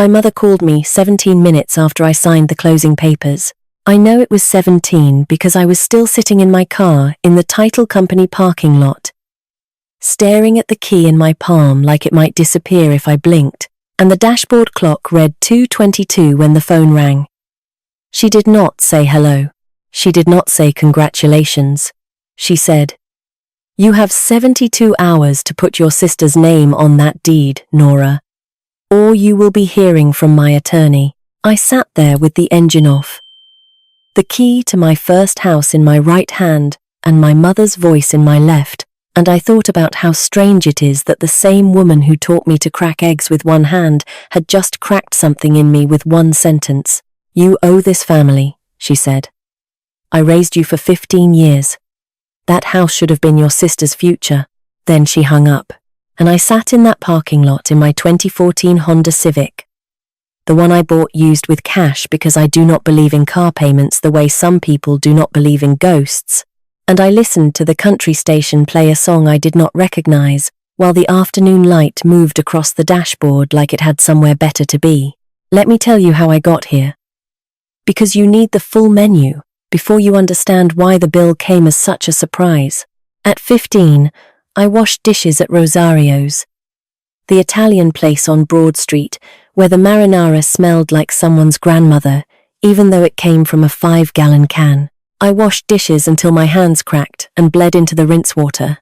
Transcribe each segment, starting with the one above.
My mother called me 17 minutes after I signed the closing papers. I know it was 17 because I was still sitting in my car in the title company parking lot, staring at the key in my palm like it might disappear if I blinked, and the dashboard clock read 2:22 when the phone rang. She did not say hello. She did not say congratulations. She said, "You have 72 hours to put your sister's name on that deed, Nora, or you will be hearing from my attorney." I sat there with the engine off, the key to my first house in my right hand and my mother's voice in my left, and I thought about how strange it is that the same woman who taught me to crack eggs with one hand had just cracked something in me with one sentence. "You owe this family," she said. "I raised you for 15 years. That house should have been your sister's future." Then she hung up, and I sat in that parking lot in my 2014 Honda Civic, the one I bought used with cash because I do not believe in car payments the way some people do not believe in ghosts, and I listened to the country station play a song I did not recognize while the afternoon light moved across the dashboard like it had somewhere better to be. Let me tell you how I got here. Because you need the full menu before you understand why the bill came as such a surprise. At 15, I washed dishes at Rosario's, the Italian place on Broad Street, where the marinara smelled like someone's grandmother, even though it came from a 5-gallon can. I washed dishes until my hands cracked and bled into the rinse water.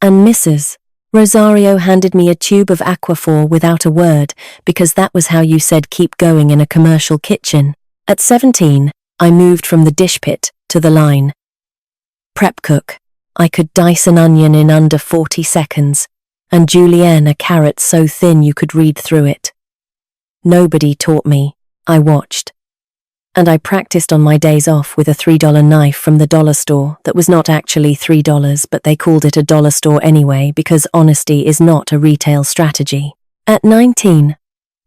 And Mrs. Rosario handed me a tube of Aquaphor without a word, because that was how you said keep going in a commercial kitchen. At 17, I moved from the dish pit to the line. Prep cook. I could dice an onion in under 40 seconds, and julienne a carrot so thin you could read through it. Nobody taught me. I watched. And I practiced on my days off with a $3 knife from the dollar store that was not actually $3, but they called it a dollar store anyway because honesty is not a retail strategy. At 19,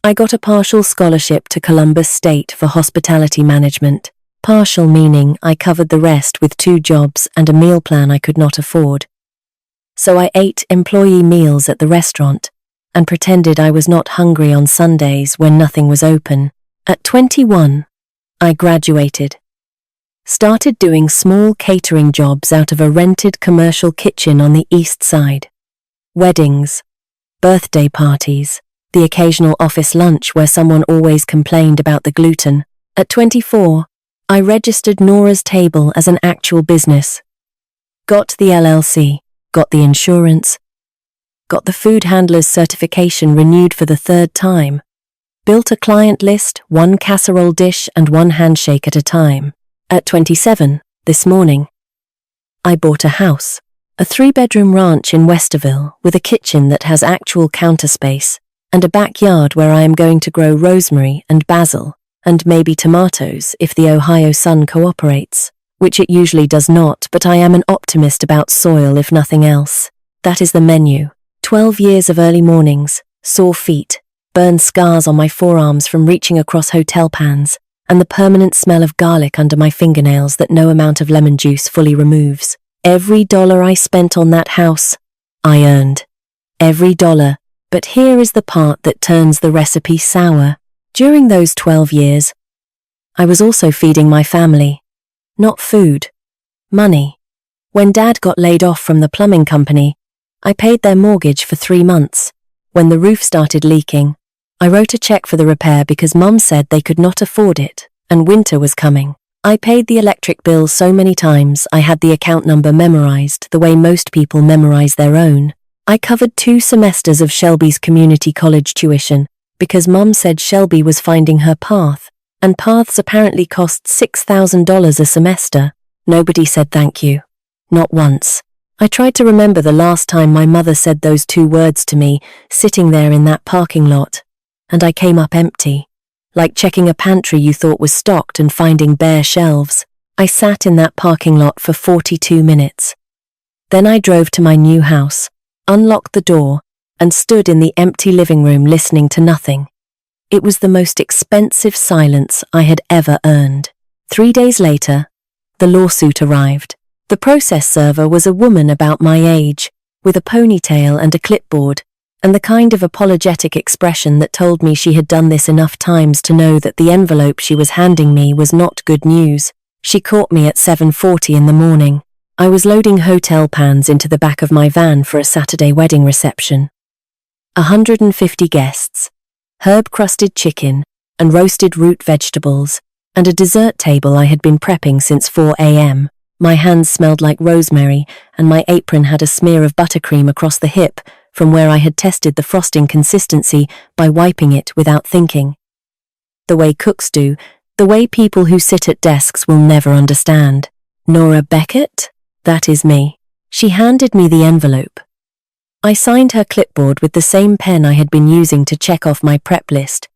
I got a partial scholarship to Columbus State for hospitality management. Partial meaning I covered the rest with 2 jobs and a meal plan I could not afford. So I ate employee meals at the restaurant and pretended I was not hungry on Sundays when nothing was open. At 21, I graduated. Started doing small catering jobs out of a rented commercial kitchen on the east side. Weddings, birthday parties, the occasional office lunch where someone always complained about the gluten. At 24, I registered Nora's Table as an actual business. Got the LLC, got the insurance, got the food handler's certification renewed for the 3rd time, built a client list, 1 casserole dish and 1 handshake at a time. At 27, this morning, I bought a house, a 3-bedroom ranch in Westerville with a kitchen that has actual counter space and a backyard where I am going to grow rosemary and basil and maybe tomatoes if the Ohio sun cooperates, which it usually does not, but I am an optimist about soil if nothing else. That is the menu. 12 years of early mornings, sore feet, burned scars on my forearms from reaching across hotel pans, and the permanent smell of garlic under my fingernails that no amount of lemon juice fully removes. Every dollar I spent on that house, I earned. Every dollar. But here is the part that turns the recipe sour. During those 12 years, I was also feeding my family. Not food. Money. When Dad got laid off from the plumbing company, I paid their mortgage for 3 months. When the roof started leaking, I wrote a check for the repair because Mum said they could not afford it, and winter was coming. I paid the electric bill so many times I had the account number memorized the way most people memorize their own. I covered 2 semesters of Shelby's community college tuition because Mum said Shelby was finding her path, and paths apparently cost $6,000 a semester. Nobody said thank you. Not once. I tried to remember the last time my mother said those 2 words to me, sitting there in that parking lot, and I came up empty. Like checking a pantry you thought was stocked and finding bare shelves. I sat in that parking lot for 42 minutes. Then I drove to my new house, unlocked the door, and stood in the empty living room listening to nothing. It was the most expensive silence I had ever earned. 3 days later, the lawsuit arrived. The process server was a woman about my age, with a ponytail and a clipboard, and the kind of apologetic expression that told me she had done this enough times to know that the envelope she was handing me was not good news. She caught me at 7:40 in the morning. I was loading hotel pans into the back of my van for a Saturday wedding reception. 150 guests, herb-crusted chicken, and roasted root vegetables, and a dessert table I had been prepping since 4 a.m. My hands smelled like rosemary, and my apron had a smear of buttercream across the hip from where I had tested the frosting consistency by wiping it without thinking. The way cooks do, the way people who sit at desks will never understand. Nora Beckett? That is me. She handed me the envelope. I signed her clipboard with the same pen I had been using to check off my prep list,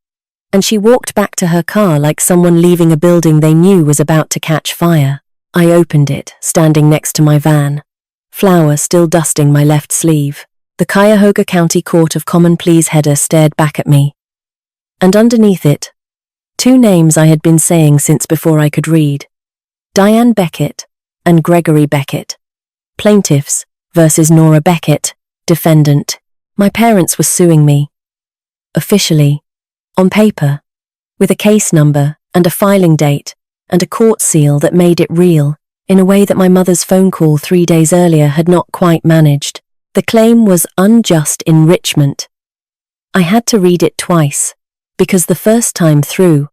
and she walked back to her car like someone leaving a building they knew was about to catch fire. I opened it, standing next to my van, flour still dusting my left sleeve. The Cuyahoga County Court of Common Pleas header stared back at me, and underneath it, two names I had been saying since before I could read: Diane Beckett and Gregory Beckett. Plaintiffs versus Nora Beckett, defendant. My parents were suing me. Officially, on paper, with a case number and a filing date and a court seal that made it real, in a way that my mother's phone call 3 days earlier had not quite managed. The claim was unjust enrichment. I had to read it twice, because the first time through,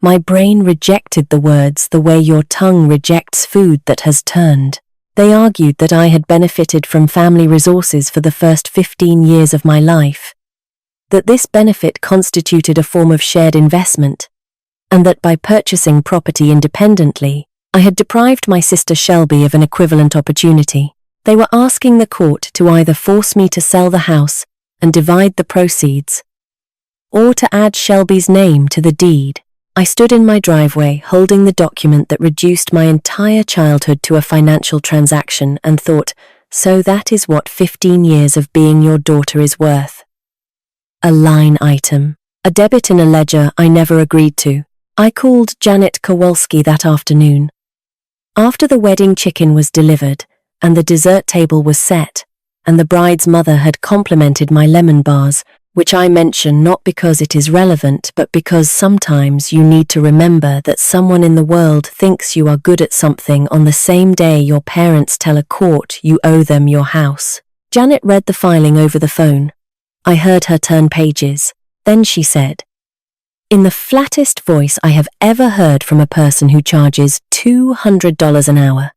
my brain rejected the words the way your tongue rejects food that has turned. They argued that I had benefited from family resources for the first 15 years of my life, that this benefit constituted a form of shared investment, and that by purchasing property independently, I had deprived my sister Shelby of an equivalent opportunity. They were asking the court to either force me to sell the house and divide the proceeds, or to add Shelby's name to the deed. I stood in my driveway holding the document that reduced my entire childhood to a financial transaction and thought, so that is what 15 years of being your daughter is worth. A line item, a debit in a ledger I never agreed to. I called Janet Kowalski that afternoon. After the wedding chicken was delivered, and the dessert table was set, and the bride's mother had complimented my lemon bars, which I mention not because it is relevant but because sometimes you need to remember that someone in the world thinks you are good at something on the same day your parents tell a court you owe them your house. Janet read the filing over the phone. I heard her turn pages. Then she said, in the flattest voice I have ever heard from a person who charges $200 an hour,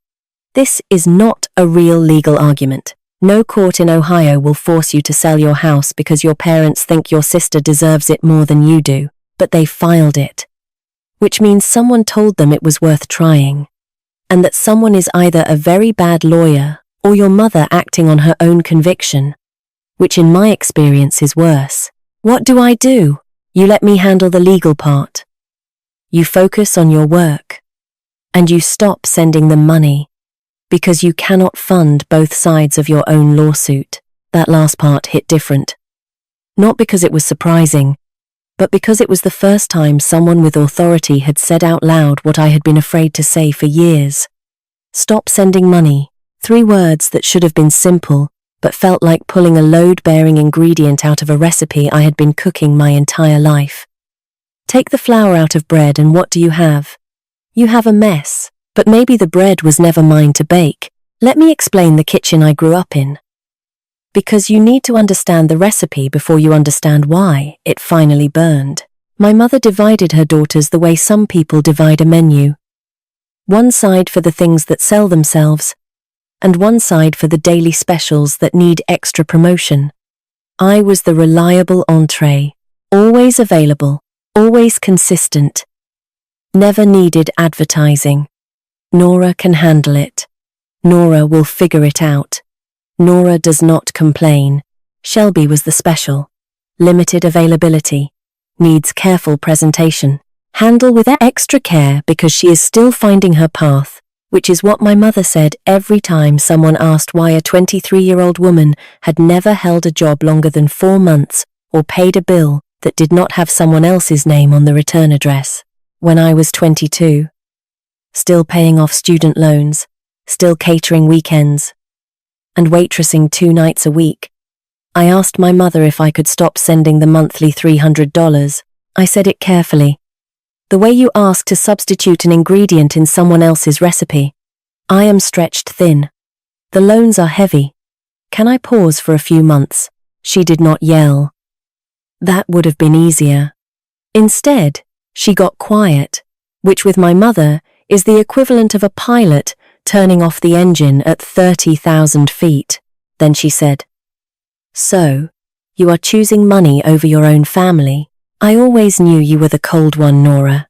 this is not a real legal argument. No court in Ohio will force you to sell your house because your parents think your sister deserves it more than you do, but they filed it. Which means someone told them it was worth trying, and that someone is either a very bad lawyer or your mother acting on her own conviction, which in my experience is worse. What do? You let me handle the legal part. You focus on your work, and you stop sending them money, because you cannot fund both sides of your own lawsuit. That last part hit different. Not because it was surprising, but because it was the first time someone with authority had said out loud what I had been afraid to say for years. Stop sending money. 3 words that should have been simple, but felt like pulling a load-bearing ingredient out of a recipe I had been cooking my entire life. Take the flour out of bread and what do you have? You have a mess. But maybe the bread was never mine to bake. Let me explain the kitchen I grew up in. Because you need to understand the recipe before you understand why it finally burned. My mother divided her daughters the way some people divide a menu. One side for the things that sell themselves, and one side for the daily specials that need extra promotion. I was the reliable entree, always available, always consistent. Never needed advertising. Nora can handle it. Nora will figure it out. Nora does not complain. Shelby was the special. Limited availability. Needs careful presentation. Handle with extra care because she is still finding her path, which is what my mother said every time someone asked why a 23-year-old woman had never held a job longer than 4 months or paid a bill that did not have someone else's name on the return address. When I was 22, still paying off student loans, still catering weekends, and waitressing 2 nights a week, I asked my mother if I could stop sending the monthly $300. I said it carefully. The way you ask to substitute an ingredient in someone else's recipe. I am stretched thin. The loans are heavy. Can I pause for a few months? She did not yell. That would have been easier. Instead, she got quiet, which with my mother is the equivalent of a pilot turning off the engine at 30,000 feet. Then she said, "So, you are choosing money over your own family. I always knew you were the cold one, Nora.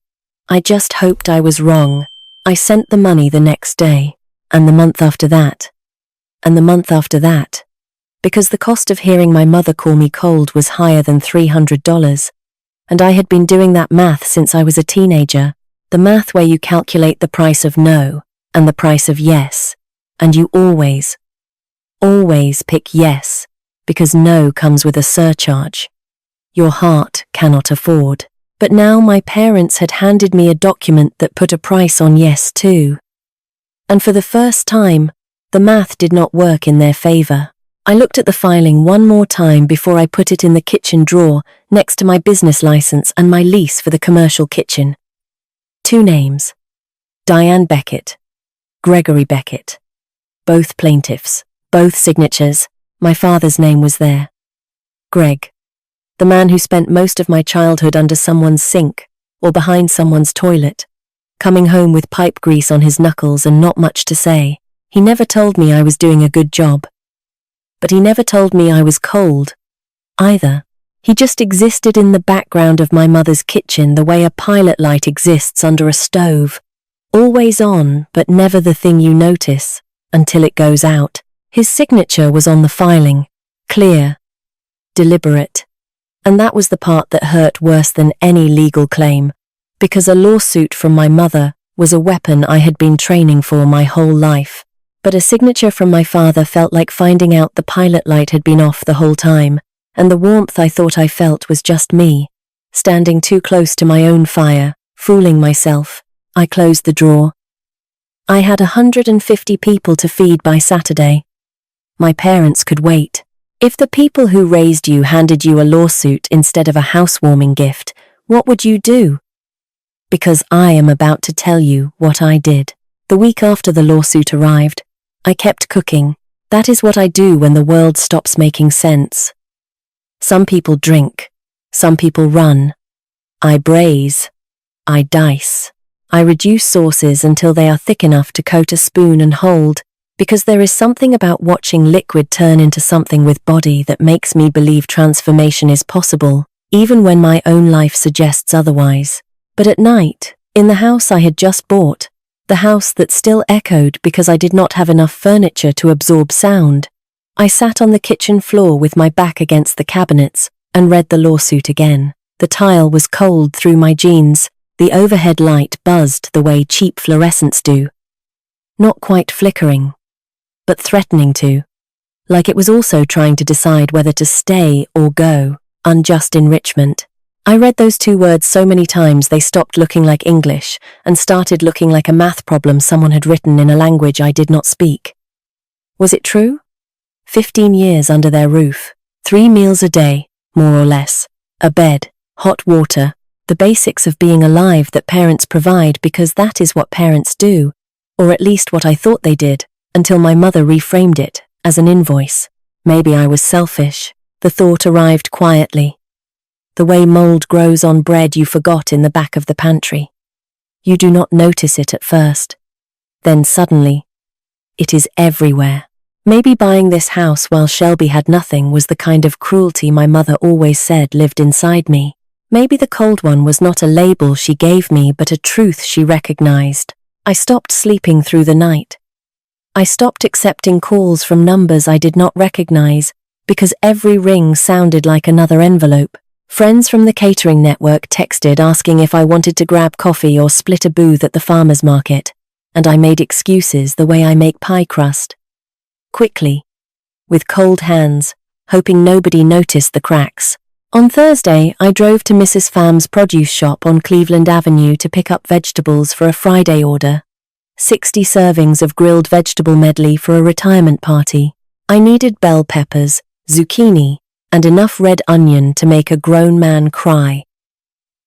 I just hoped I was wrong. I sent the money the next day, and the month after that, and the month after that, because the cost of hearing my mother call me cold was higher than $300, and I had been doing that math since I was a teenager, the math where you calculate the price of no and the price of yes, and you always pick yes, because no comes with a surcharge. Your heart cannot afford. But now my parents had handed me a document that put a price on yes too. And for the first time, the math did not work in their favor. I looked at the filing one more time before I put it in the kitchen drawer next to my business license and my lease for the commercial kitchen. 2 names. Diane Beckett, Gregory Beckett. Both plaintiffs, both signatures. My father's name was there. Greg. The man who spent most of my childhood under someone's sink or behind someone's toilet, coming home with pipe grease on his knuckles and not much to say. He never told me I was doing a good job. But he never told me I was cold, either. He just existed in the background of my mother's kitchen the way a pilot light exists under a stove. Always on, but never the thing you notice, until it goes out. His signature was on the filing, clear, deliberate. And that was the part that hurt worse than any legal claim, because a lawsuit from my mother was a weapon I had been training for my whole life. But a signature from my father felt like finding out the pilot light had been off the whole time, and the warmth I thought I felt was just me, standing too close to my own fire, fooling myself. I closed the drawer. I had 150 people to feed by Saturday. My parents could wait. If the people who raised you handed you a lawsuit instead of a housewarming gift, what would you do? Because I am about to tell you what I did. The week after the lawsuit arrived, I kept cooking. That is what I do when the world stops making sense. Some people drink. Some people run. I braise. I dice. I reduce sauces until they are thick enough to coat a spoon and hold, because there is something about watching liquid turn into something with body that makes me believe transformation is possible, even when my own life suggests otherwise. But at night, in the house I had just bought, the house that still echoed because I did not have enough furniture to absorb sound, I sat on the kitchen floor with my back against the cabinets and read the lawsuit again. The tile was cold through my jeans, the overhead light buzzed the way cheap fluorescents do. Not quite flickering, but threatening to, like it was also trying to decide whether to stay or go. Unjust enrichment. I read those 2 words so many times they stopped looking like English and started looking like a math problem someone had written in a language I did not speak. Was it true? 15 years under their roof, 3 meals a day, more or less, a bed, hot water, the basics of being alive that parents provide because that is what parents do, or at least what I thought they did, until my mother reframed it as an invoice. Maybe I was selfish. The thought arrived quietly. The way mold grows on bread you forgot in the back of the pantry. You do not notice it at first. Then suddenly, it is everywhere. Maybe buying this house while Shelby had nothing was the kind of cruelty my mother always said lived inside me. Maybe the cold one was not a label she gave me but a truth she recognized. I stopped sleeping through the night. I stopped accepting calls from numbers I did not recognize because every ring sounded like another envelope. Friends from the catering network texted asking if I wanted to grab coffee or split a booth at the farmer's market, and I made excuses the way I make pie crust. Quickly, with cold hands, hoping nobody noticed the cracks. On Thursday, I drove to Mrs. Pham's produce shop on Cleveland Avenue to pick up vegetables for a Friday order. 60 servings of grilled vegetable medley for a retirement party. I needed bell peppers, zucchini, and enough red onion to make a grown man cry.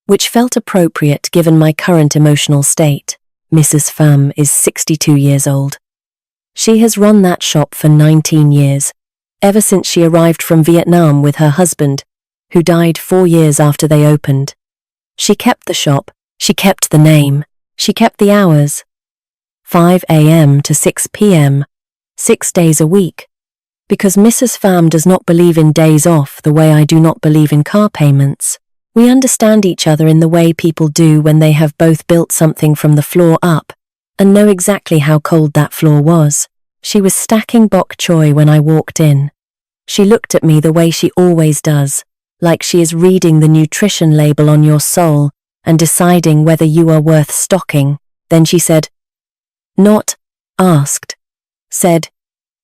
Which felt appropriate given my current emotional state. Mrs. Pham is 62 years old. She has run that shop for 19 years, ever since she arrived from Vietnam with her husband, who died 4 years after they opened. She kept the shop, she kept the name, she kept the hours. 5 a.m. to 6 p.m., 6 days a week. Because Mrs. Pham does not believe in days off the way I do not believe in car payments. We understand each other in the way people do when they have both built something from the floor up and know exactly how cold that floor was. She was stacking bok choy when I walked in. She looked at me the way she always does, like she is reading the nutrition label on your soul and deciding whether you are worth stocking. Then she said, not asked, said,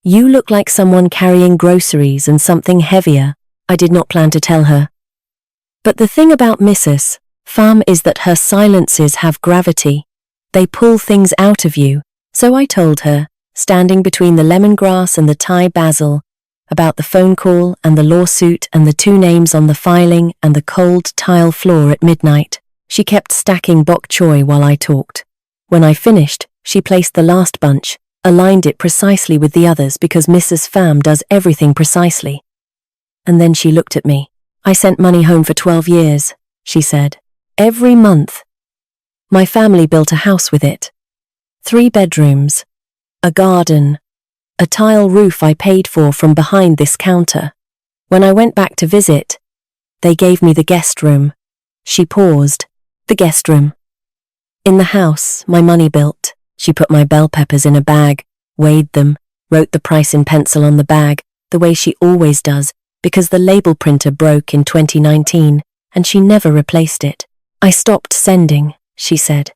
"You look like someone carrying groceries and something heavier." I did not plan to tell her. But the thing about Mrs. Pham is that her silences have gravity. They pull things out of you. So I told her, standing between the lemongrass and the Thai basil, about the phone call and the lawsuit and the 2 names on the filing and the cold tile floor at midnight. She kept stacking bok choy while I talked. When I finished, she placed the last bunch, aligned it precisely with the others because Mrs. Pham does everything precisely. And then she looked at me. "I sent money home for 12 years, she said. "Every month. My family built a house with it. 3 bedrooms, a garden, a tile roof I paid for from behind this counter. When I went back to visit, they gave me the guest room." She paused. "The guest room. In the house, my money built." She put my bell peppers in a bag, weighed them, wrote the price in pencil on the bag, the way she always does, because the label printer broke in 2019, and she never replaced it. "I stopped sending," she said.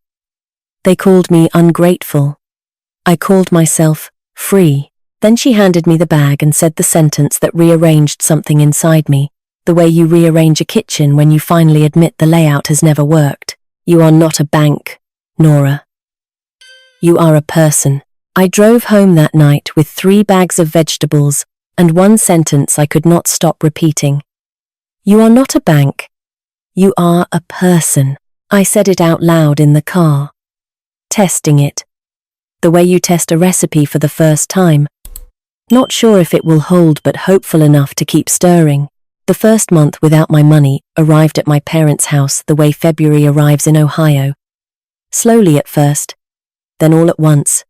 "They called me ungrateful. I called myself free." Then she handed me the bag and said the sentence that rearranged something inside me, the way you rearrange a kitchen when you finally admit the layout has never worked. "You are not a bank, Nora. You are a person." I drove home that night with 3 bags of vegetables and one sentence I could not stop repeating. "You are not a bank. You are a person." I said it out loud in the car. Testing it. The way you test a recipe for the first time. Not sure if it will hold but hopeful enough to keep stirring. The first month without my money arrived at my parents' house the way February arrives in Ohio. Slowly at first, then all at once,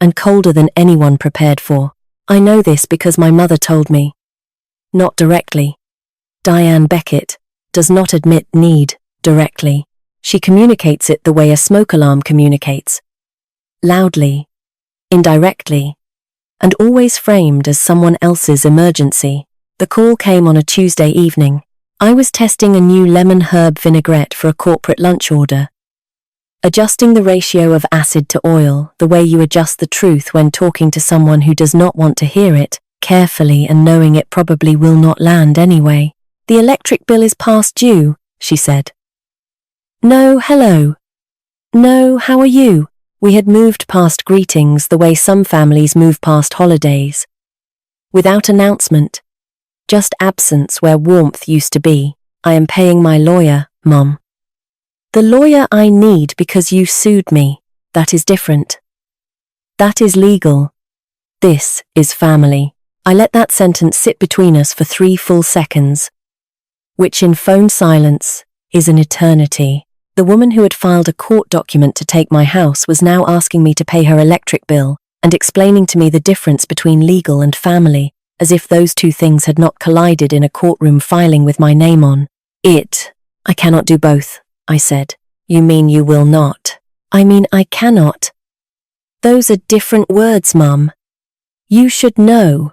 and colder than anyone prepared for. I know this because my mother told me. Not directly. Diane Beckett does not admit need directly. She communicates it the way a smoke alarm communicates. Loudly, indirectly, and always framed as someone else's emergency. The call came on a Tuesday evening. I was testing a new lemon herb vinaigrette for a corporate lunch order. Adjusting the ratio of acid to oil, the way you adjust the truth when talking to someone who does not want to hear it, carefully and knowing it probably will not land anyway. "The electric bill is past due," she said. "No, hello. No, how are you?" We had moved past greetings the way some families move past holidays. Without announcement. Just absence where warmth used to be. "I am paying my lawyer, Mum." "The lawyer I need because you sued me. That is different. That is legal. This is family." I let that sentence sit between us for 3 full seconds, which in phone silence is an eternity. The woman who had filed a court document to take my house was now asking me to pay her electric bill and explaining to me the difference between legal and family, as if those 2 things had not collided in a courtroom filing with my name on it. "I cannot do both," I said. "You mean you will not?" "I mean I cannot." "Those are different words, Mum. You should know.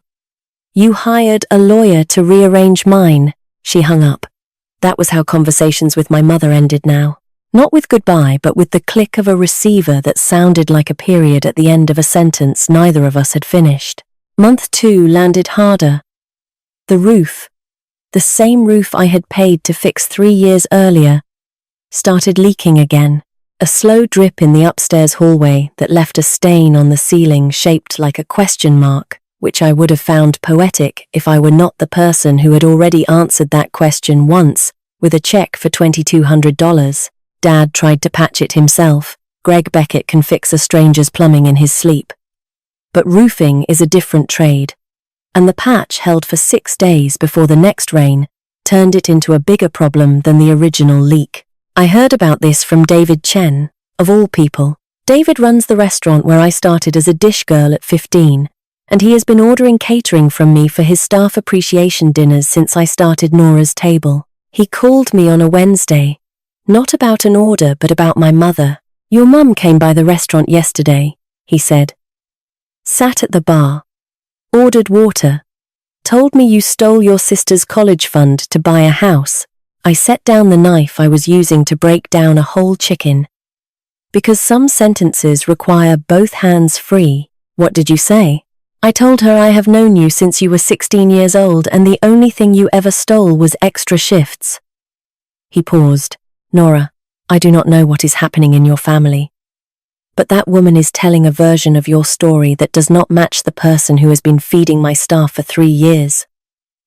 You hired a lawyer to rearrange mine." She hung up. That was how conversations with my mother ended now. Not with goodbye, but with the click of a receiver that sounded like a period at the end of a sentence neither of us had finished. Month 2 landed harder. The roof, the same roof I had paid to fix 3 years earlier, started leaking again. A slow drip in the upstairs hallway that left a stain on the ceiling shaped like a question mark. which I would have found poetic if I were not the person who had already answered that question once with a check for $2,200. Dad tried to patch it himself. Greg Beckett can fix a stranger's plumbing in his sleep. But roofing is a different trade, and the patch held for 6 days before the next rain turned it into a bigger problem than the original leak. I heard about this from David Chen, of all people. David runs the restaurant where I started as a dish girl at 15, and he has been ordering catering from me for his staff appreciation dinners since I started Nora's Table. He called me on a Wednesday, not about an order but about my mother. "Your mum came by the restaurant yesterday," he said. "Sat at the bar, ordered water, told me you stole your sister's college fund to buy a house." I set down the knife I was using to break down a whole chicken. "Because some sentences require both hands free." "What did you say?" "I told her I have known you since you were 16 years old and the only thing you ever stole was extra shifts." He paused. "Nora, I do not know what is happening in your family, but that woman is telling a version of your story that does not match the person who has been feeding my staff for 3 years.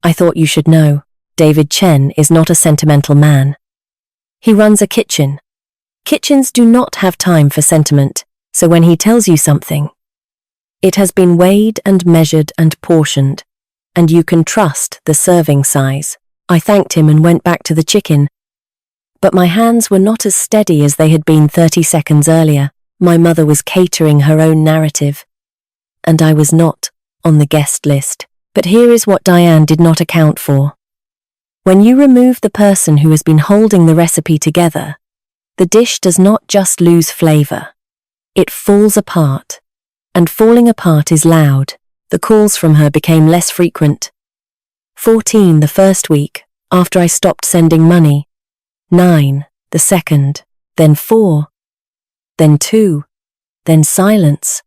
I thought you should know. David Chen is not a sentimental man. He runs a kitchen. Kitchens do not have time for sentiment, so when he tells you something, it has been weighed and measured and portioned, and you can trust the serving size." I thanked him and went back to the chicken, but my hands were not as steady as they had been 30 seconds earlier. My mother was catering her own narrative, and I was not on the guest list. But here is what Diane did not account for. When you remove the person who has been holding the recipe together, the dish does not just lose flavor. It falls apart, and falling apart is loud. The calls from her became less frequent. 14 the first week, after I stopped sending money. 9 the second, then 4, then 2, then silence.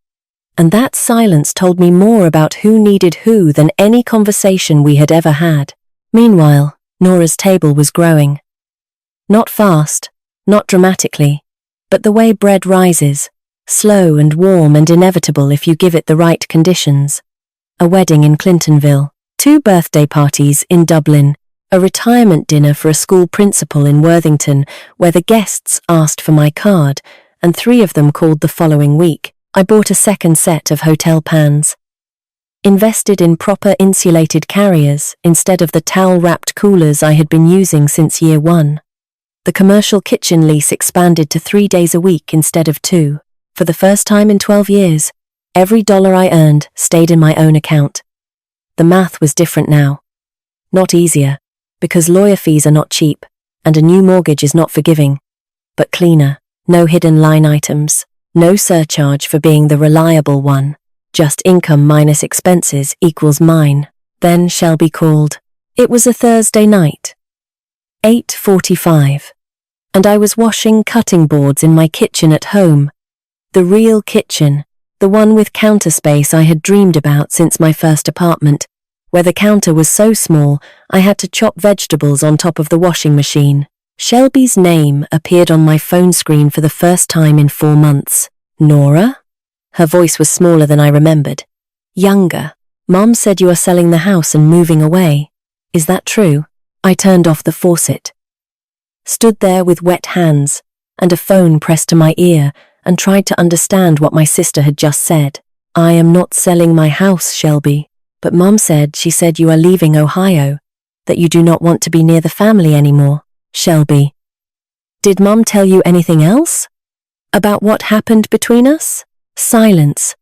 And that silence told me more about who needed who than any conversation we had ever had. Meanwhile, Nora's Table was growing. Not fast, not dramatically, but the way bread rises, slow and warm and inevitable if you give it the right conditions. A wedding in Clintonville, 2 birthday parties in Dublin, a retirement dinner for a school principal in Worthington where the guests asked for my card, and 3 of them called the following week. I bought a second set of hotel pans. Invested in proper insulated carriers instead of the towel-wrapped coolers I had been using since year 1. The commercial kitchen lease expanded to 3 days a week instead of 2. For the first time in 12 years, every dollar I earned stayed in my own account. The math was different now. Not easier, because lawyer fees are not cheap, and a new mortgage is not forgiving, but cleaner. No hidden line items, no surcharge for being the reliable one. Just income minus expenses equals mine. Then Shelby called. It was a Thursday night. 8:45. And I was washing cutting boards in my kitchen at home. The real kitchen, the one with counter space I had dreamed about since my first apartment, where the counter was so small I had to chop vegetables on top of the washing machine. Shelby's name appeared on my phone screen for the first time in 4 months. Nora? Her voice was smaller than I remembered. Younger. Mom said you are selling the house and moving away. Is that true? I turned off the faucet. Stood there with wet hands and a phone pressed to my ear and tried to understand what my sister had just said. I am not selling my house, Shelby. But Mom said she said you are leaving Ohio, that you do not want to be near the family anymore. Shelby. Did Mom tell you anything else? About what happened between us? Silence.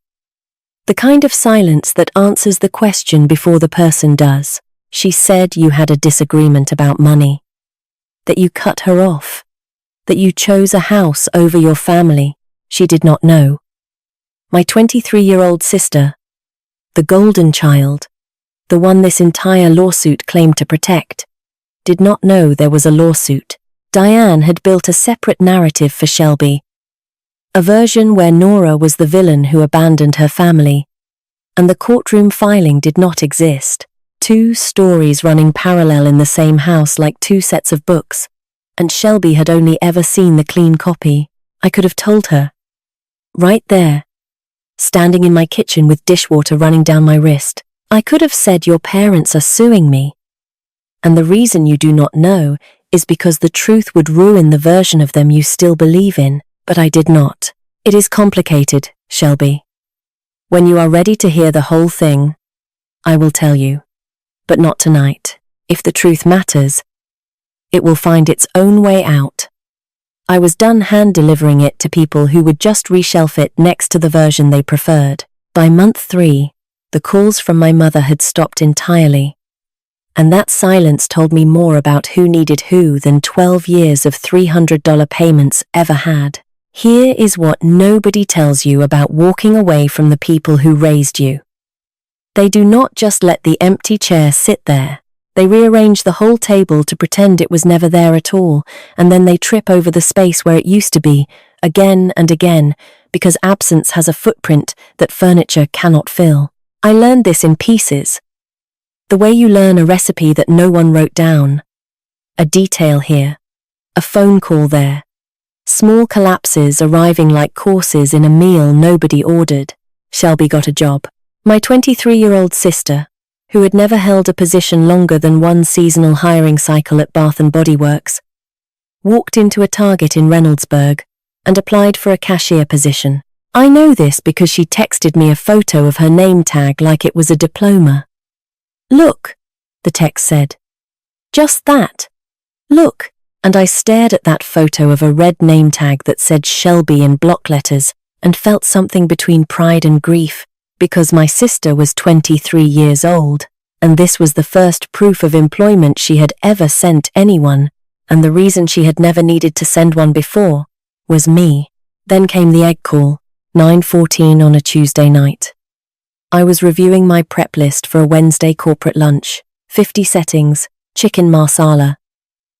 The kind of silence that answers the question before the person does. She said you had a disagreement about money. That you cut her off. That you chose a house over your family. She did not know. My 23-year-old sister, the golden child, the one this entire lawsuit claimed to protect, did not know there was a lawsuit. Diane had built a separate narrative for Shelby, a version where Nora was the villain who abandoned her family, and the courtroom filing did not exist. 2 stories running parallel in the same house like 2 sets of books, and Shelby had only ever seen the clean copy. I could have told her. Right there. standing in my kitchen with dishwater running down my wrist. I could have said your parents are suing me. And the reason you do not know is because the truth would ruin the version of them you still believe in, but I did not. It is complicated, Shelby. When you are ready to hear the whole thing, I will tell you. But not tonight. If the truth matters, it will find its own way out. I was done hand-delivering it to people who would just reshelf it next to the version they preferred. By month 3, the calls from my mother had stopped entirely. And that silence told me more about who needed who than 12 years of $300 payments ever had. Here is what nobody tells you about walking away from the people who raised you. They do not just let the empty chair sit there. They rearrange the whole table to pretend it was never there at all, and then they trip over the space where it used to be, again and again, because absence has a footprint that furniture cannot fill. I learned this in pieces. The way you learn a recipe that no one wrote down. A detail here. A phone call there. Small collapses arriving like courses in a meal nobody ordered. Shelby got a job. My 23-year-old sister, who had never held a position longer than one seasonal hiring cycle at Bath & Body Works, walked into a Target in Reynoldsburg and applied for a cashier position. I know this because she texted me a photo of her name tag like it was a diploma. Look, the text said. Just that. Look. And I stared at that photo of a red name tag that said Shelby in block letters and felt something between pride and grief, because my sister was 23 years old, and this was the first proof of employment she had ever sent anyone, and the reason she had never needed to send one before was me. Then came the egg call, 9:14 on a Tuesday night. I was reviewing my prep list for a Wednesday corporate lunch, 50 settings, chicken marsala,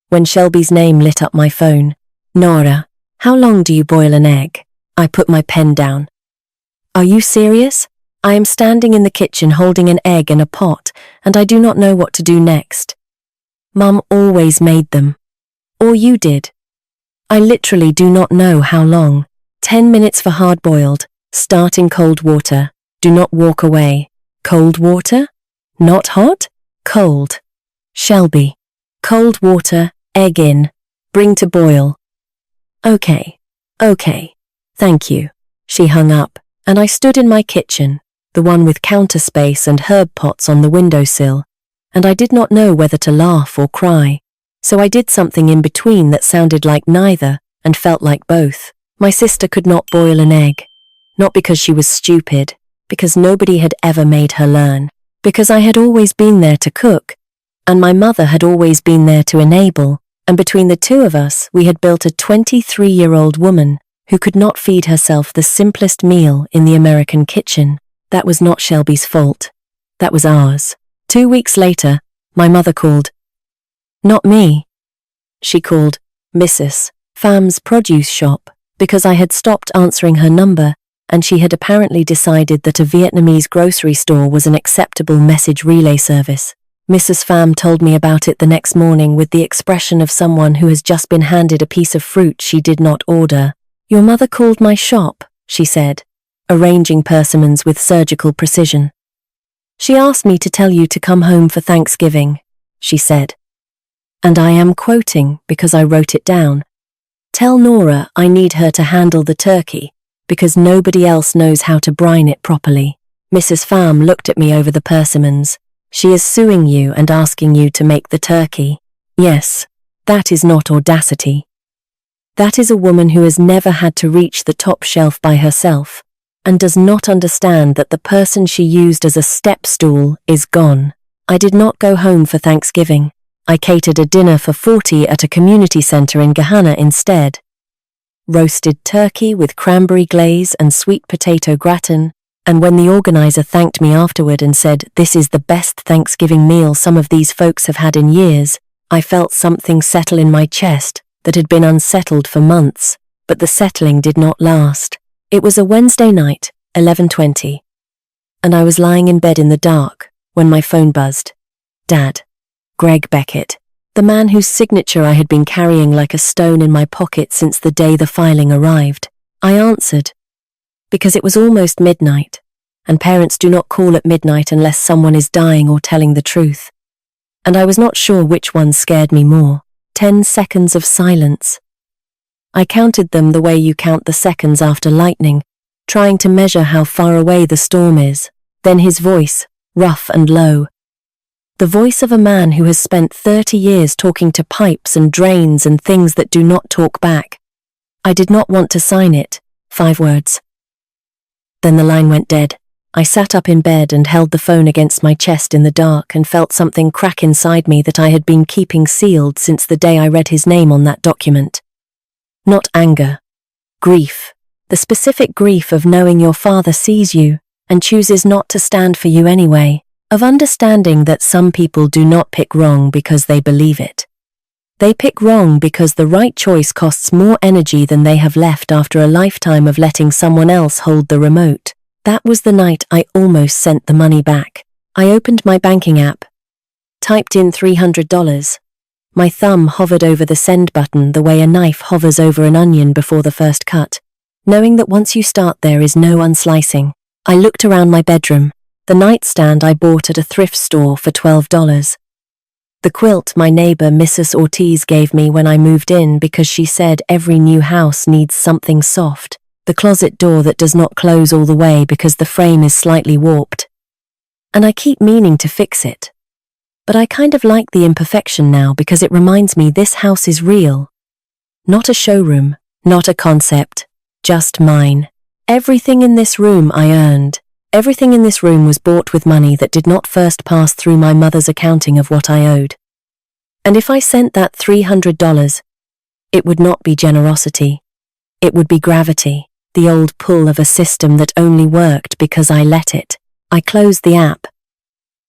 when Shelby's name lit up my phone. Nora, how long do you boil an egg? I put my pen down. Are you serious? I am standing in the kitchen holding an egg in a pot, and I do not know what to do next. Mum always made them. Or you did. I literally do not know how long. 10 minutes for hard-boiled. Start in cold water. Do not walk away. Cold water? Not hot? Cold. Shelby. Cold water, egg in. Bring to boil. Okay. Thank you. She hung up, and I stood in my kitchen, the one with counter space and herb pots on the windowsill, and I did not know whether to laugh or cry, so I did something in between that sounded like neither and felt like both. My sister could not boil an egg, not because she was stupid, because nobody had ever made her learn, because I had always been there to cook, and my mother had always been there to enable, and between the two of us we had built a 23-year-old woman who could not feed herself the simplest meal in the American kitchen. That was not Shelby's fault. That was ours. 2 weeks later, my mother called. Not me. She called Mrs. Pham's produce shop because I had stopped answering her number, and she had apparently decided that a Vietnamese grocery store was an acceptable message relay service. Mrs. Pham told me about it the next morning with the expression of someone who has just been handed a piece of fruit she did not order. Your mother called my shop, she said, arranging persimmons with surgical precision. She asked me to tell you to come home for Thanksgiving, she said. And I am quoting because I wrote it down. Tell Nora I need her to handle the turkey because nobody else knows how to brine it properly. Mrs. Pham looked at me over the persimmons. She is suing you and asking you to make the turkey. Yes, that is not audacity. That is a woman who has never had to reach the top shelf by herself and does not understand that the person she used as a step stool is gone. I did not go home for Thanksgiving. I catered a dinner for 40 at a community center in Gahanna instead. Roasted turkey with cranberry glaze and sweet potato gratin, and when the organizer thanked me afterward and said, "This is the best Thanksgiving meal some of these folks have had in years," I felt something settle in my chest that had been unsettled for months, but the settling did not last. It was a Wednesday night, 11:20, and I was lying in bed in the dark when my phone buzzed. Dad. Greg Beckett, the man whose signature I had been carrying like a stone in my pocket since the day the filing arrived. I answered. Because it was almost midnight, and parents do not call at midnight unless someone is dying or telling the truth. And I was not sure which one scared me more. 10 seconds of silence. I counted them the way you count the seconds after lightning, trying to measure how far away the storm is. Then his voice, rough and low. The voice of a man who has spent 30 years talking to pipes and drains and things that do not talk back. I did not want to sign it. 5 words. Then the line went dead. I sat up in bed and held the phone against my chest in the dark and felt something crack inside me that I had been keeping sealed since the day I read his name on that document. Not anger. Grief. The specific grief of knowing your father sees you and chooses not to stand for you anyway. Of understanding that some people do not pick wrong because they believe it. They pick wrong because the right choice costs more energy than they have left after a lifetime of letting someone else hold the remote. That was the night I almost sent the money back. I opened my banking app, typed in $300. My thumb hovered over the send button the way a knife hovers over an onion before the first cut, knowing that once you start there is no unslicing. I looked around my bedroom, the nightstand I bought at a thrift store for $12. The quilt my neighbor Mrs. Ortiz gave me when I moved in because she said every new house needs something soft. The closet door that does not close all the way because the frame is slightly warped. And I keep meaning to fix it. But I kind of like the imperfection now because it reminds me this house is real. Not a showroom, not a concept, just mine. Everything in this room I earned. Everything in this room was bought with money that did not first pass through my mother's accounting of what I owed. And if I sent that $300, it would not be generosity. It would be gravity, the old pull of a system that only worked because I let it. I closed the app.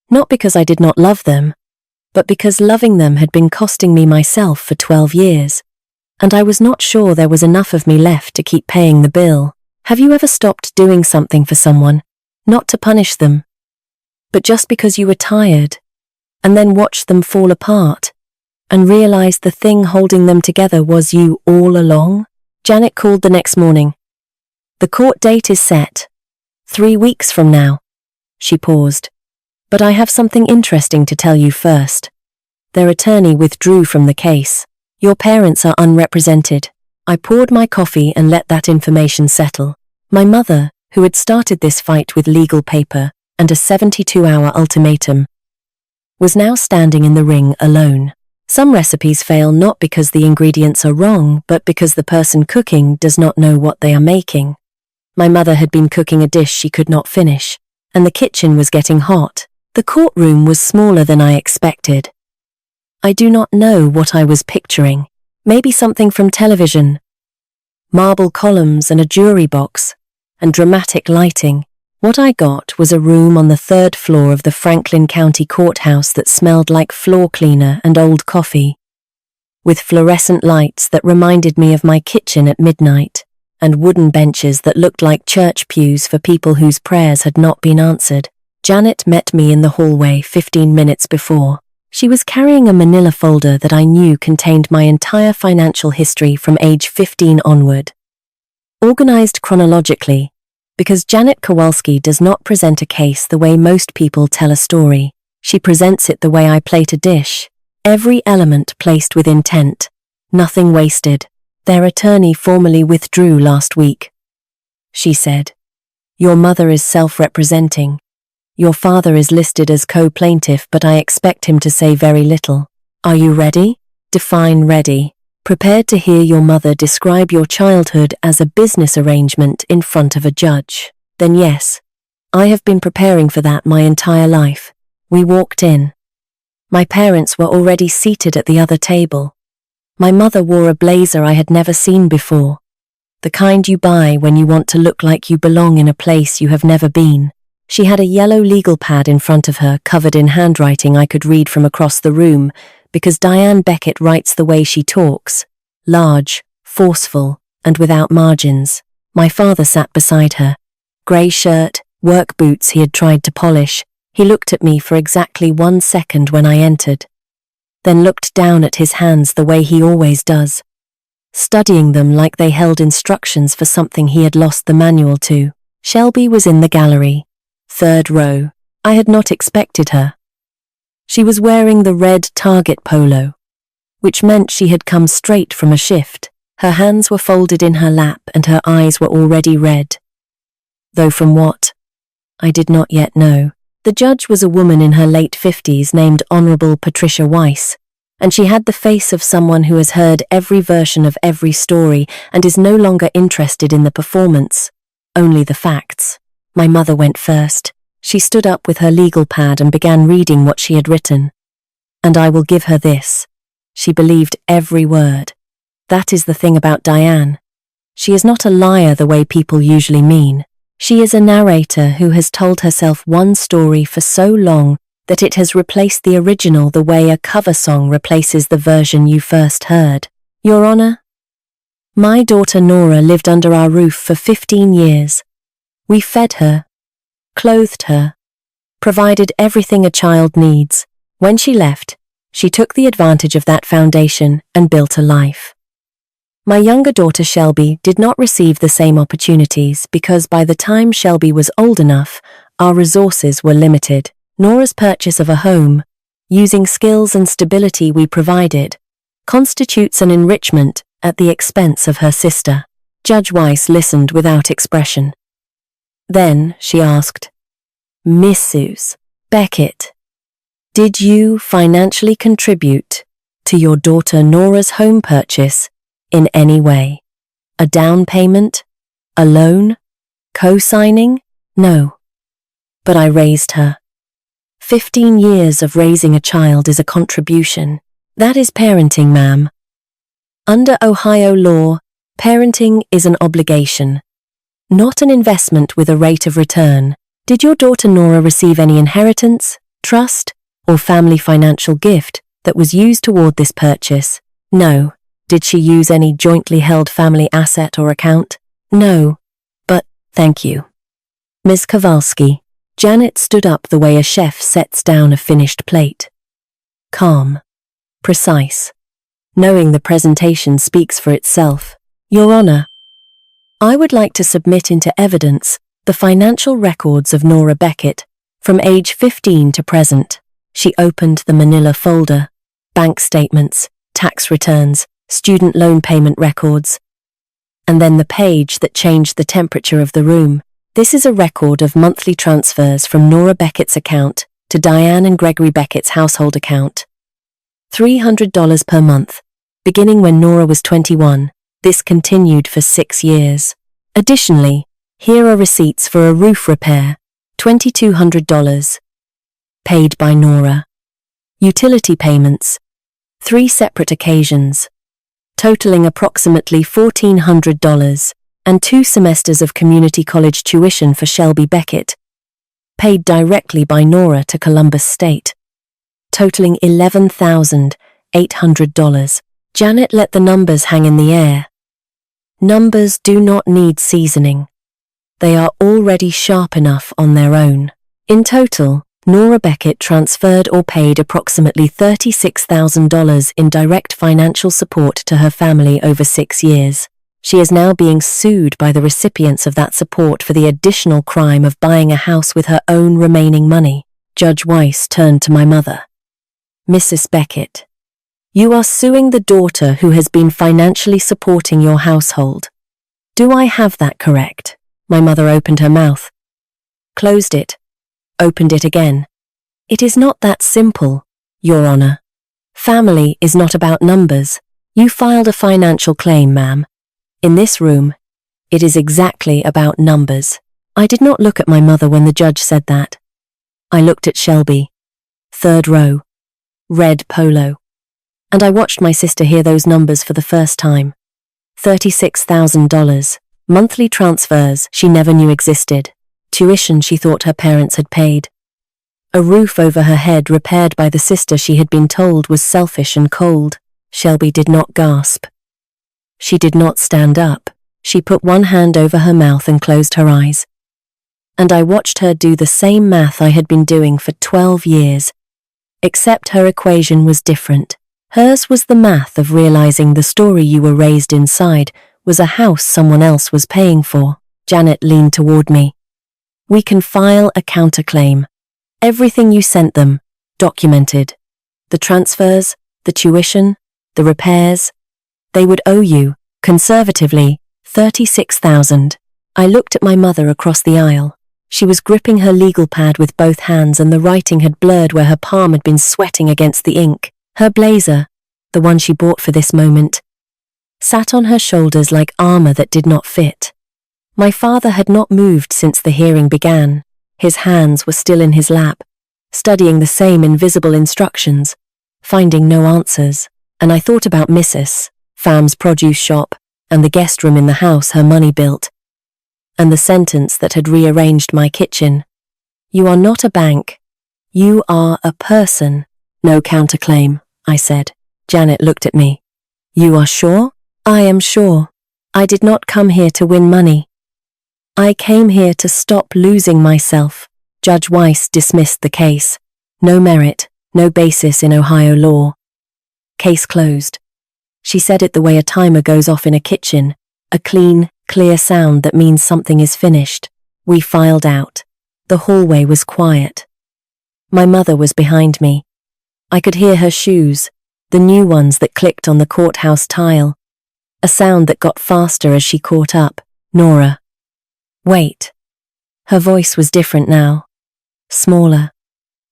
Not because I did not love them, but because loving them had been costing me myself for 12 years. And I was not sure there was enough of me left to keep paying the bill. Have you ever stopped doing something for someone? Not to punish them, but just because you were tired, and then watched them fall apart, and realized the thing holding them together was you all along? Janet called the next morning. The court date is set. 3 weeks from now. She paused. But I have something interesting to tell you first. Their attorney withdrew from the case. Your parents are unrepresented. I poured my coffee and let that information settle. My mother, who had started this fight with legal paper and a 72-hour ultimatum, was now standing in the ring alone. Some recipes fail not because the ingredients are wrong, but because the person cooking does not know what they are making. My mother had been cooking a dish she could not finish, and the kitchen was getting hot. The courtroom was smaller than I expected. I do not know what I was picturing. Maybe something from television. Marble columns and a jury box, and dramatic lighting. What I got was a room on the 3rd floor of the Franklin County Courthouse that smelled like floor cleaner and old coffee, with fluorescent lights that reminded me of my kitchen at midnight, and wooden benches that looked like church pews for people whose prayers had not been answered. Janet met me in the hallway 15 minutes before. She was carrying a manila folder that I knew contained my entire financial history from age 15 onward. Organized chronologically, because Janet Kowalski does not present a case the way most people tell a story. She presents it the way I plate a dish. Every element placed with intent. Nothing wasted. Their attorney formally withdrew last week. She said, "Your mother is self-representing. Your father is listed as co-plaintiff, but I expect him to say very little. Are you ready? Define ready. Prepared to hear your mother describe your childhood as a business arrangement in front of a judge. Then yes, I have been preparing for that my entire life." We walked in. My parents were already seated at the other table. My mother wore a blazer I had never seen before. The kind you buy when you want to look like you belong in a place you have never been. She had a yellow legal pad in front of her, covered in handwriting I could read from across the room, because Diane Beckett writes the way she talks, large, forceful, and without margins. My father sat beside her. Grey shirt, work boots he had tried to polish. He looked at me for exactly 1 second when I entered, then looked down at his hands the way he always does. studying them like they held instructions for something he had lost the manual to. Shelby was in the gallery, third row. I had not expected her. She was wearing the red Target polo, which meant she had come straight from a shift. Her hands were folded in her lap and her eyes were already red. Though from what? I did not yet know. The judge was a woman in her late 50s named Honorable Patricia Weiss, and she had the face of someone who has heard every version of every story and is no longer interested in the performance, only the facts. My mother went first. She stood up with her legal pad and began reading what she had written. And I will give her this. She believed every word. That is the thing about Diane. She is not a liar the way people usually mean. She is a narrator who has told herself one story for so long that it has replaced the original the way a cover song replaces the version you first heard. Your Honor, my daughter Nora lived under our roof for 15 years. We fed her, clothed her, provided everything a child needs. When she left, she took the advantage of that foundation and built a life. My younger daughter Shelby did not receive the same opportunities because by the time Shelby was old enough, our resources were limited. Nora's purchase of a home, using skills and stability we provided, constitutes an enrichment at the expense of her sister. Judge Weiss listened without expression. Then she asked, Mrs. Beckett, did you financially contribute to your daughter Nora's home purchase in any way? A down payment? A loan? Co-signing? No. But I raised her. 15 years of raising a child is a contribution. That is parenting, ma'am. Under Ohio law, parenting is an obligation, not an investment with a rate of return. Did your daughter Nora receive any inheritance, trust, or family financial gift that was used toward this purchase? No. Did she use any jointly held family asset or account? No. But, thank you. Ms. Kowalski. Janet stood up the way a chef sets down a finished plate. Calm. Precise. Knowing the presentation speaks for itself. Your Honor, I would like to submit into evidence the financial records of Nora Beckett from age 15 to present. She opened the manila folder, bank statements, tax returns, student loan payment records, and then the page that changed the temperature of the room. This is a record of monthly transfers from Nora Beckett's account to Diane and Gregory Beckett's household account. $300 per month, beginning when Nora was 21. This continued for 6 years. Additionally, here are receipts for a roof repair, $2,200, paid by Nora. Utility payments, 3 separate occasions, totaling approximately $1,400, and 2 semesters of community college tuition for Shelby Beckett, paid directly by Nora to Columbus State, totaling $11,800. Janet let the numbers hang in the air. Numbers do not need seasoning. They are already sharp enough on their own. In total, Nora Beckett transferred or paid approximately $36,000 in direct financial support to her family over 6 years. She is now being sued by the recipients of that support for the additional crime of buying a house with her own remaining money. Judge Weiss turned to my mother. Mrs. Beckett, you are suing the daughter who has been financially supporting your household. Do I have that correct? My mother opened her mouth, closed it, opened it again. It is not that simple, Your Honor. Family is not about numbers. You filed a financial claim, ma'am. In this room, it is exactly about numbers. I did not look at my mother when the judge said that. I looked at Shelby, third row, red polo, and I watched my sister hear those numbers for the first time. $36,000, monthly transfers she never knew existed, tuition she thought her parents had paid, a roof over her head repaired by the sister she had been told was selfish and cold. Shelby did not gasp. She did not stand up. She put one hand over her mouth and closed her eyes. And I watched her do the same math I had been doing for 12 years, except her equation was different. Hers was the math of realizing the story you were raised inside was a house someone else was paying for. Janet leaned toward me. We can file a counterclaim. Everything you sent them, documented. The transfers, the tuition, the repairs. They would owe you, conservatively, $36,000. I looked at my mother across the aisle. She was gripping her legal pad with both hands and the writing had blurred where her palm had been sweating against the ink. Her blazer, the one she bought for this moment, sat on her shoulders like armor that did not fit. My father had not moved since the hearing began. His hands were still in his lap, studying the same invisible instructions, finding no answers. And I thought about Mrs. Pham's produce shop and the guest room in the house her money built, and the sentence that had rearranged my kitchen. You are not a bank. You are a person. No counterclaim, I said. Janet looked at me. You are sure? I am sure. I did not come here to win money. I came here to stop losing myself. Judge Weiss dismissed the case. No merit, no basis in Ohio law. Case closed. She said it the way a timer goes off in a kitchen, a clean, clear sound that means something is finished. We filed out. The hallway was quiet. My mother was behind me. I could hear her shoes, the new ones that clicked on the courthouse tile. A sound that got faster as she caught up. Nora. Wait. Her voice was different now. Smaller.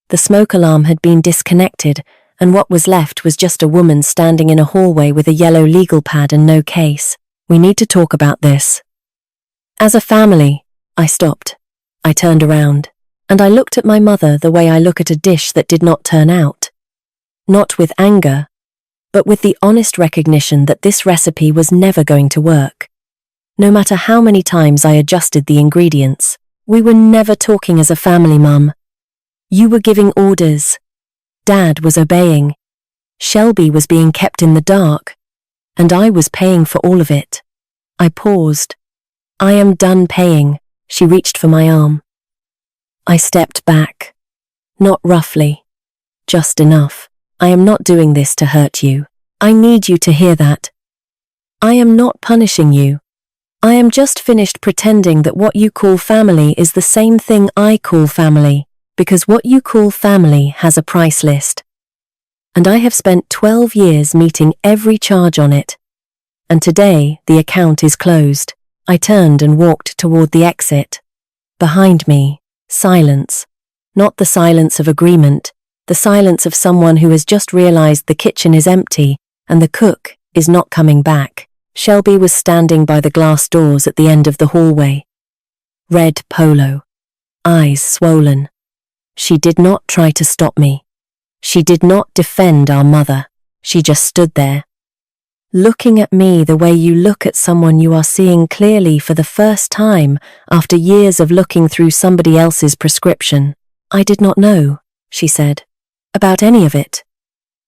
The smoke alarm had been disconnected, and what was left was just a woman standing in a hallway with a yellow legal pad and no case. We need to talk about this. As a family, I stopped. I turned around, and I looked at my mother the way I look at a dish that did not turn out. Not with anger, but with the honest recognition that this recipe was never going to work. No matter how many times I adjusted the ingredients, we were never talking as a family, Mum. You were giving orders. Dad was obeying. Shelby was being kept in the dark, and I was paying for all of it. I paused. I am done paying. She reached for my arm. I stepped back. Not roughly. Just enough. I am not doing this to hurt you. I need you to hear that. I am not punishing you. I am just finished pretending that what you call family is the same thing I call family, because what you call family has a price list. And I have spent 12 years meeting every charge on it. And today, the account is closed. I turned and walked toward the exit. Behind me, silence. Not the silence of agreement, the silence of someone who has just realized the kitchen is empty and the cook is not coming back. Shelby was standing by the glass doors at the end of the hallway. Red polo. Eyes swollen. She did not try to stop me. She did not defend our mother. She just stood there, looking at me the way you look at someone you are seeing clearly for the first time after years of looking through somebody else's prescription. I did not know, she said, about any of it.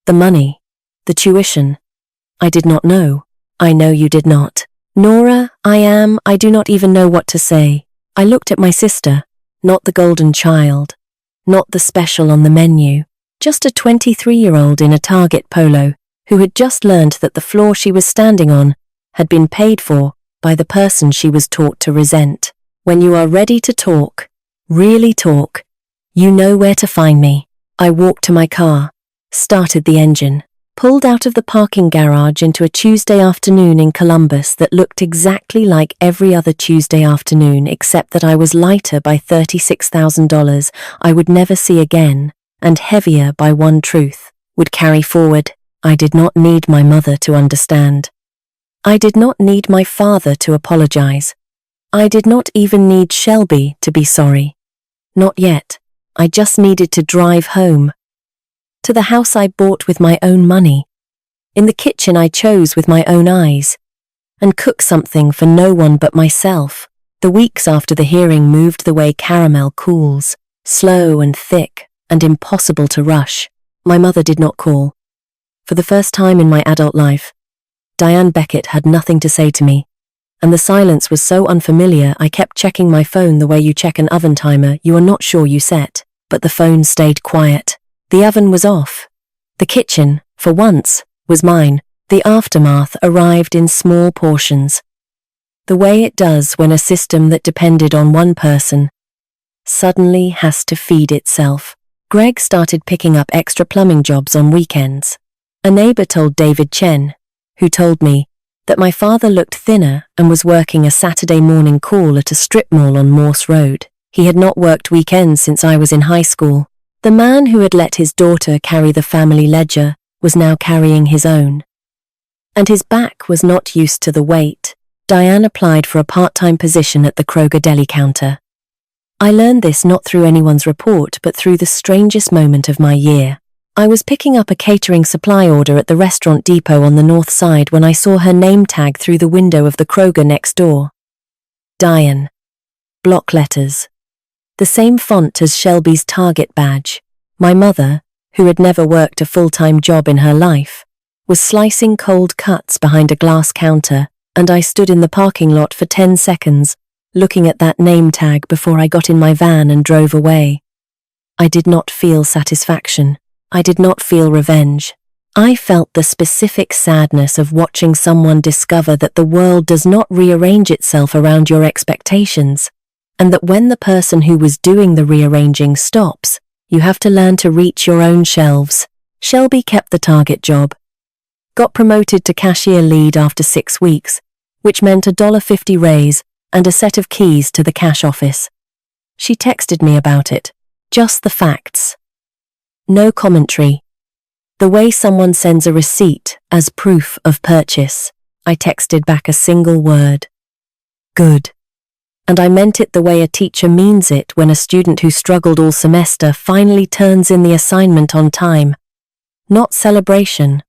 The money, the tuition. I did not know. I know you did not. Nora, I do not even know what to say. I looked at my sister, not the golden child, not the special on the menu, just a 23-year-old in a Target polo who had just learned that the floor she was standing on had been paid for by the person she was taught to resent. When you are ready to talk, really talk, you know where to find me. I walked to my car, started the engine, pulled out of the parking garage into a Tuesday afternoon in Columbus that looked exactly like every other Tuesday afternoon except that I was lighter by $36,000 I would never see again, and heavier by one truth, would carry forward. I did not need my mother to understand. I did not need my father to apologize. I did not even need Shelby to be sorry. Not yet. I just needed to drive home. To the house I bought with my own money. In the kitchen I chose with my own eyes. And cook something for no one but myself. The weeks after the hearing moved the way caramel cools, slow and thick and impossible to rush. My mother did not call. For the first time in my adult life, Diane Beckett had nothing to say to me, and the silence was so unfamiliar I kept checking my phone the way you check an oven timer you are not sure you set, but the phone stayed quiet. The oven was off. The kitchen, for once, was mine. The aftermath arrived in small portions. The way it does when a system that depended on one person suddenly has to feed itself. Greg started picking up extra plumbing jobs on weekends. A neighbor told David Chen, who told me that my father looked thinner and was working a Saturday morning call at a strip mall on Morse Road. He had not worked weekends since I was in high school. The man who had let his daughter carry the family ledger was now carrying his own. And his back was not used to the weight. Diane applied for a part-time position at the Kroger deli counter. I learned this not through anyone's report but through the strangest moment of my year. I was picking up a catering supply order at the restaurant depot on the north side when I saw her name tag through the window of the Kroger next door. Diane. Block letters. The same font as Shelby's Target badge. My mother, who had never worked a full-time job in her life, was slicing cold cuts behind a glass counter, and I stood in the parking lot for 10 seconds, looking at that name tag before I got in my van and drove away. I did not feel satisfaction. I did not feel revenge. I felt the specific sadness of watching someone discover that the world does not rearrange itself around your expectations, and that when the person who was doing the rearranging stops, you have to learn to reach your own shelves. Shelby kept the Target job. Got promoted to cashier lead after 6 weeks, which meant a $1.50 raise and a set of keys to the cash office. She texted me about it. Just the facts. No commentary. The way someone sends a receipt as proof of purchase. I texted back a single word. Good. And I meant it the way a teacher means it when a student who struggled all semester finally turns in the assignment on time. Not celebration.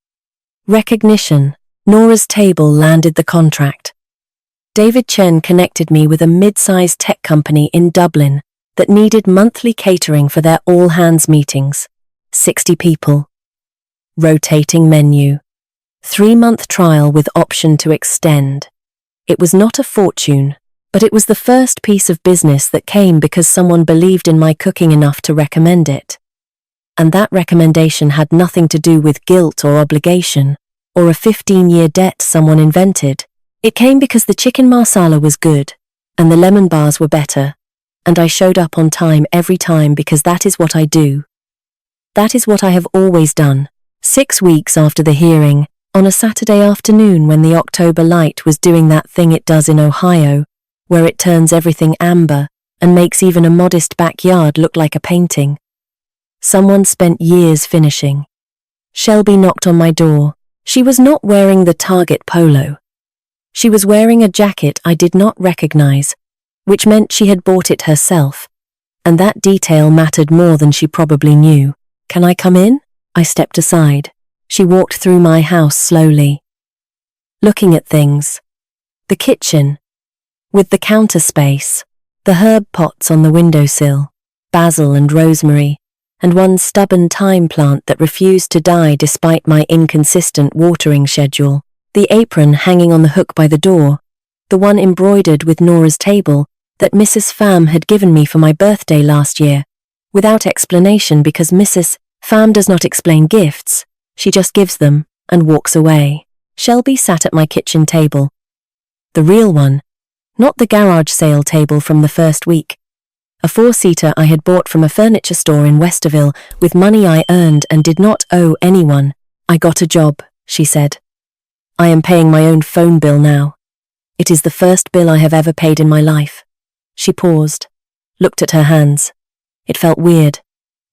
Recognition. Nora's table landed the contract. David Chen connected me with a mid-sized tech company in Dublin that needed monthly catering for their all-hands meetings. 60 people. Rotating menu. 3-month trial with option to extend. It was not a fortune, but it was the first piece of business that came because someone believed in my cooking enough to recommend it. And that recommendation had nothing to do with guilt or obligation, or a 15-year debt someone invented. It came because the chicken marsala was good, and the lemon bars were better, and I showed up on time every time because that is what I do. That is what I have always done. 6 weeks after the hearing, on a Saturday afternoon when the October light was doing that thing it does in Ohio, where it turns everything amber and makes even a modest backyard look like a painting. Someone spent years finishing. Shelby knocked on my door. She was not wearing the Target polo. She was wearing a jacket I did not recognize, which meant she had bought it herself, and that detail mattered more than she probably knew. Can I come in? I stepped aside. She walked through my house slowly, looking at things. The kitchen, with the counter space, the herb pots on the windowsill, basil and rosemary, and one stubborn thyme plant that refused to die despite my inconsistent watering schedule. The apron hanging on the hook by the door, the one embroidered with Nora's table that Mrs. Pham had given me for my birthday last year, without explanation because Mrs. Pham does not explain gifts, she just gives them and walks away. Shelby sat at my kitchen table. The real one, not the garage sale table from the first week. A 4-seater I had bought from a furniture store in Westerville with money I earned and did not owe anyone. I got a job, she said. I am paying my own phone bill now. It is the first bill I have ever paid in my life. She paused, looked at her hands. It felt weird.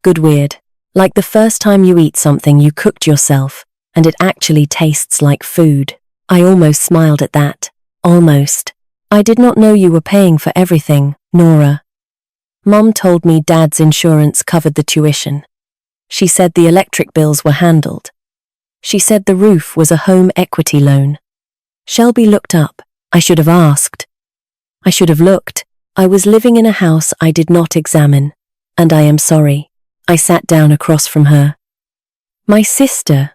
Good weird. Like the first time you eat something you cooked yourself, and it actually tastes like food. I almost smiled at that. Almost. I did not know you were paying for everything, Nora. Mom told me Dad's insurance covered the tuition. She said the electric bills were handled. She said the roof was a home equity loan. Shelby looked up. I should have asked. I should have looked. I was living in a house I did not examine, and I am sorry. I sat down across from her. My sister.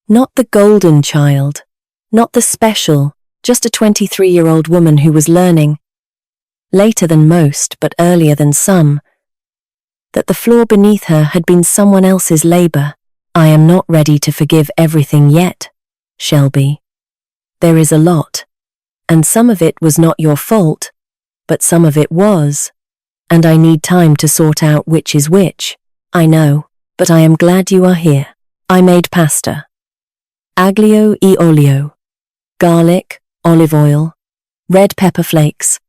Not the golden child. Not the special, just a 23-year-old woman who was learning, later than most but earlier than some, that the floor beneath her had been someone else's labor. I am not ready to forgive everything yet, Shelby. There is a lot, and some of it was not your fault, but some of it was, and I need time to sort out which is which. I know, but I am glad you are here. I made pasta. Aglio e olio, garlic, olive oil, red pepper flakes,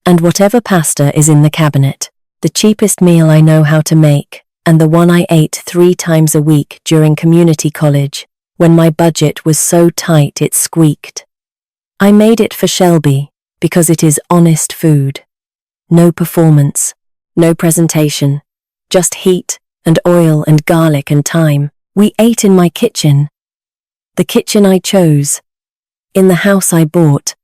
and whatever pasta is in the cabinet. The cheapest meal I know how to make, and the one I ate 3 times a week during community college, when my budget was so tight it squeaked. I made it for Shelby, because it is honest food. No performance, no presentation, just heat and oil and garlic and thyme. We ate in my kitchen. The kitchen I chose. In the house I bought.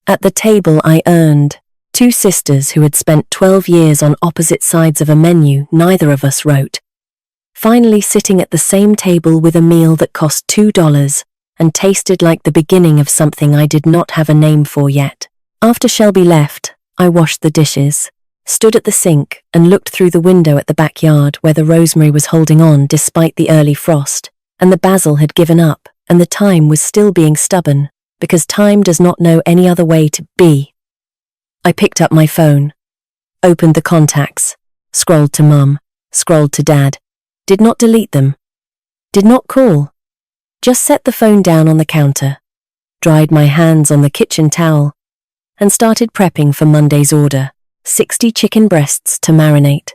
At the table I earned. 2 sisters who had spent 12 years on opposite sides of a menu neither of us wrote. Finally sitting at the same table with a meal that cost $2 and tasted like the beginning of something I did not have a name for yet. After Shelby left, I washed the dishes, stood at the sink and looked through the window at the backyard where the rosemary was holding on despite the early frost, and the basil had given up, and the thyme was still being stubborn, because thyme does not know any other way to be. I picked up my phone, opened the contacts, scrolled to Mum, scrolled to Dad, did not delete them, did not call, just set the phone down on the counter, dried my hands on the kitchen towel, and started prepping for Monday's order. 60 chicken breasts to marinate,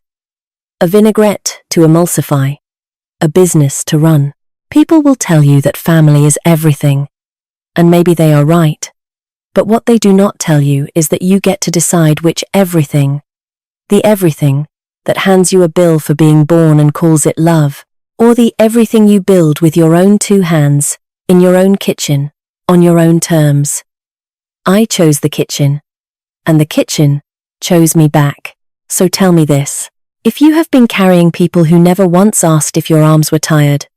a vinaigrette to emulsify, a business to run. People will tell you that family is everything, and maybe they are right. But what they do not tell you is that you get to decide which everything, the everything that hands you a bill for being born and calls it love, or the everything you build with your own 2 hands, in your own kitchen, on your own terms. I chose the kitchen, and the kitchen chose me back. So tell me this. If you have been carrying people who never once asked if your arms were tired,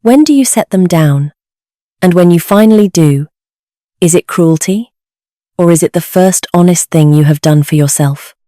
when do you set them down? And when you finally do, is it cruelty? Or is it the first honest thing you have done for yourself?